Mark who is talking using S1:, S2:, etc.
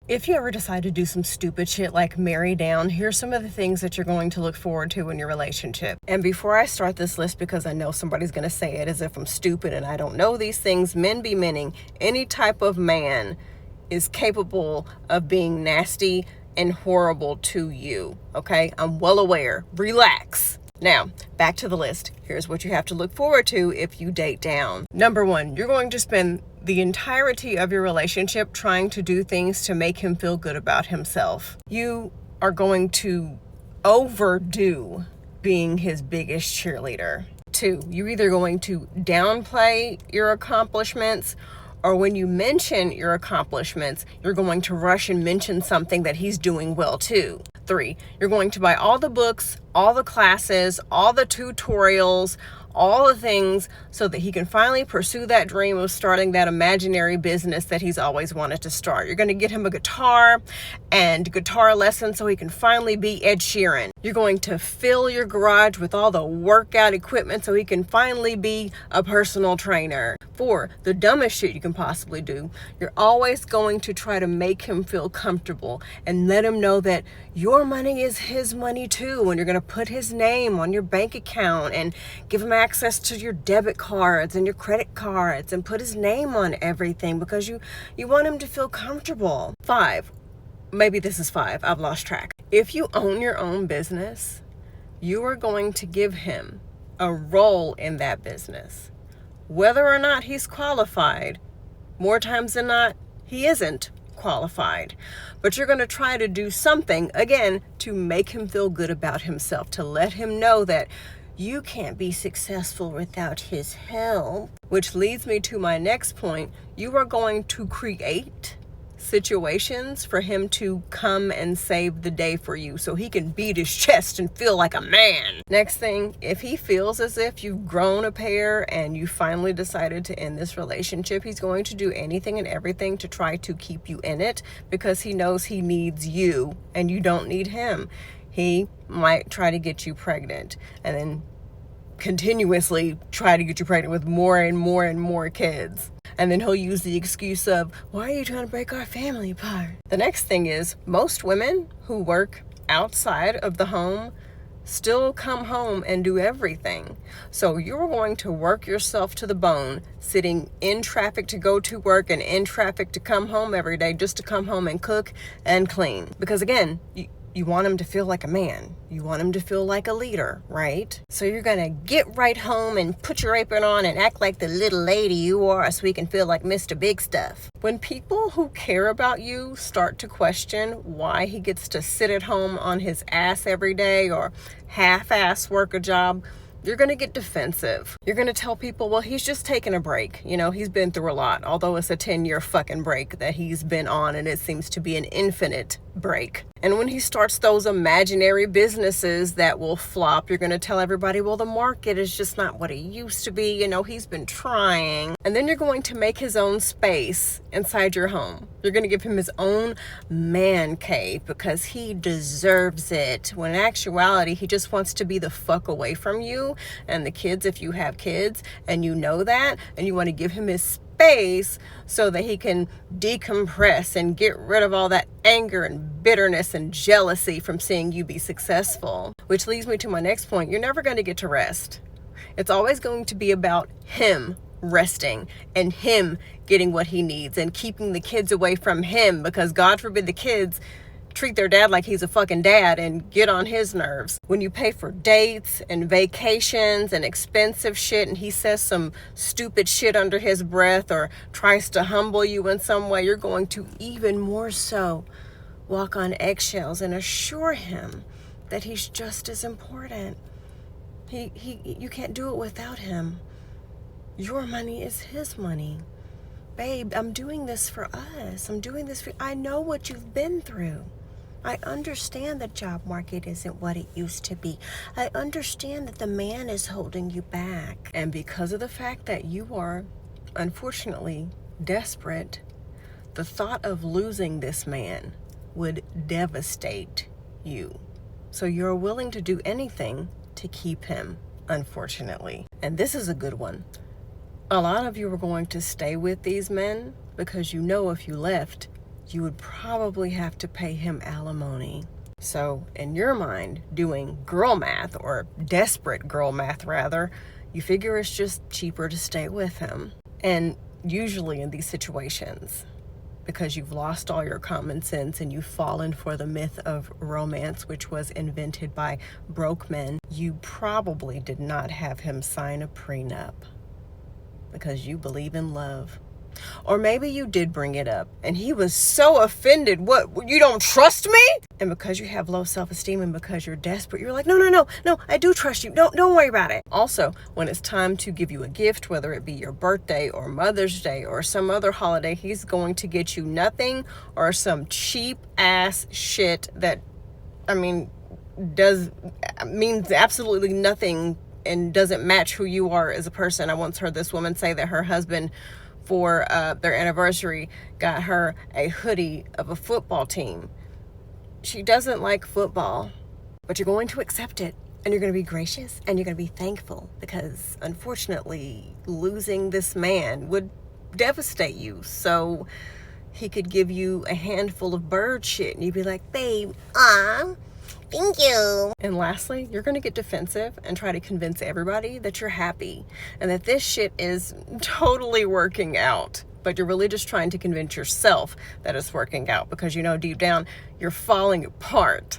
S1: If you ever decide to do some stupid shit like marry down, here's some of the things that you're going to look forward to in your relationship. And before I start this list, because I know somebody's going to say it as if I'm stupid and I don't know these things, men be meaning, any type of man is capable of being nasty and horrible to you. Okay? I'm well aware. Relax. Now, back to the list. Here's what you have to look forward to if you date down. Number one, you're going to spend the entirety of your relationship trying to do things to make him feel good about himself. You are going to overdo being his biggest cheerleader. Two, you're either going to downplay your accomplishments, or when you mention your accomplishments, you're going to rush and mention something that he's doing well too. Three, you're going to buy all the books, all the classes, all the tutorials, all the things so that he can finally pursue that dream of starting that imaginary business that he's always wanted to start. You're going to get him a guitar and guitar lessons so he can finally be Ed Sheeran. You're going to fill your garage with all the workout equipment so he can finally be a personal trainer. 4, the dumbest shit you can possibly do. You're always going to try to make him feel comfortable and let him know that your money is his money too. And you're going to put his name on your bank account and give him access to your debit cards and your credit cards and put his name on everything because you want him to feel comfortable. 5, maybe this is 5, I've lost track. If you own your own business, you are going to give him a role in that business. Whether or not he's qualified, more times than not, he isn't qualified. But you're going to try to do something, again, to make him feel good about himself, to let him know that you can't be successful without his help. Which leads me to my next point. You are going to create situations for him to come and save the day for you so he can beat his chest and feel like a man. Next thing, if he feels as if you've grown a pair and you finally decided to end this relationship, he's going to do anything and everything to try to keep you in it because he knows he needs you and you don't need him. He might try to get you pregnant and then continuously try to get you pregnant with more and more and more kids. And then he'll use the excuse of, why are you trying to break our family apart? The next thing is, most women who work outside of the home still come home and do everything. So you're going to work yourself to the bone, sitting in traffic to go to work and in traffic to come home every day just to come home and cook and clean. Because again, you want him to feel like a man. You want him to feel like a leader, right? So you're going to get right home and put your apron on and act like the little lady you are so he can feel like Mr. Big Stuff. When people who care about you start to question why he gets to sit at home on his ass every day or half-ass work a job, you're going to get defensive. You're going to tell people, well, he's just taking a break. You know, he's been through a lot, although it's a 10-year fucking break that he's been on, and it seems to be an infinite break. And when he starts those imaginary businesses that will flop, you're going to tell everybody, well, the market is just not what it used to be. You know, he's been trying. And then you're going to make his own space inside your home. You're going to give him his own man cave because he deserves it. When in actuality, he just wants to be the fuck away from you and the kids if you have kids, and you know that, and you want to give him his space so that he can decompress and get rid of all that anger and bitterness and jealousy from seeing you be successful. Which leads me to my next point. You're never going to get to rest. It's always going to be about him resting and him getting what he needs and keeping the kids away from him, because God forbid the kids treat their dad like he's a fucking dad and get on his nerves. When you pay for dates and vacations and expensive shit and he says some stupid shit under his breath or tries to humble you in some way, you're going to even more so walk on eggshells and assure him that he's just as important. You can't do it without him. Your money is his money. Babe, I'm doing this for us. I'm doing this for you. I know what you've been through. I understand the job market isn't what it used to be. I understand that the man is holding you back. And because of the fact that you are, unfortunately, desperate, the thought of losing this man would devastate you. So you're willing to do anything to keep him, unfortunately. And this is a good one. A lot of you are going to stay with these men because you know if you left, you would probably have to pay him alimony. So in your mind, doing girl math, or desperate girl math rather, you figure it's just cheaper to stay with him. And usually in these situations, because you've lost all your common sense and you've fallen for the myth of romance, which was invented by broke men, you probably did not have him sign a prenup because you believe in love. Or maybe you did bring it up and he was so offended. What, you don't trust me? And because you have low self-esteem and because you're desperate, you're like, no, I do trust you. Don't worry about it. Also, when it's time to give you a gift, whether it be your birthday or Mother's Day or some other holiday, he's going to get you nothing or some cheap ass shit that, means absolutely nothing and doesn't match who you are as a person. I once heard this woman say that her husband, for their anniversary, got her a hoodie of a football team. She doesn't like football, but you're going to accept it, and you're going to be gracious, and you're going to be thankful, because unfortunately losing this man would devastate you. So he could give you a handful of bird shit and you'd be like, babe, thank you. And lastly, you're going to get defensive and try to convince everybody that you're happy and that this shit is totally working out. But you're really just trying to convince yourself that it's working out, because you know deep down you're falling apart.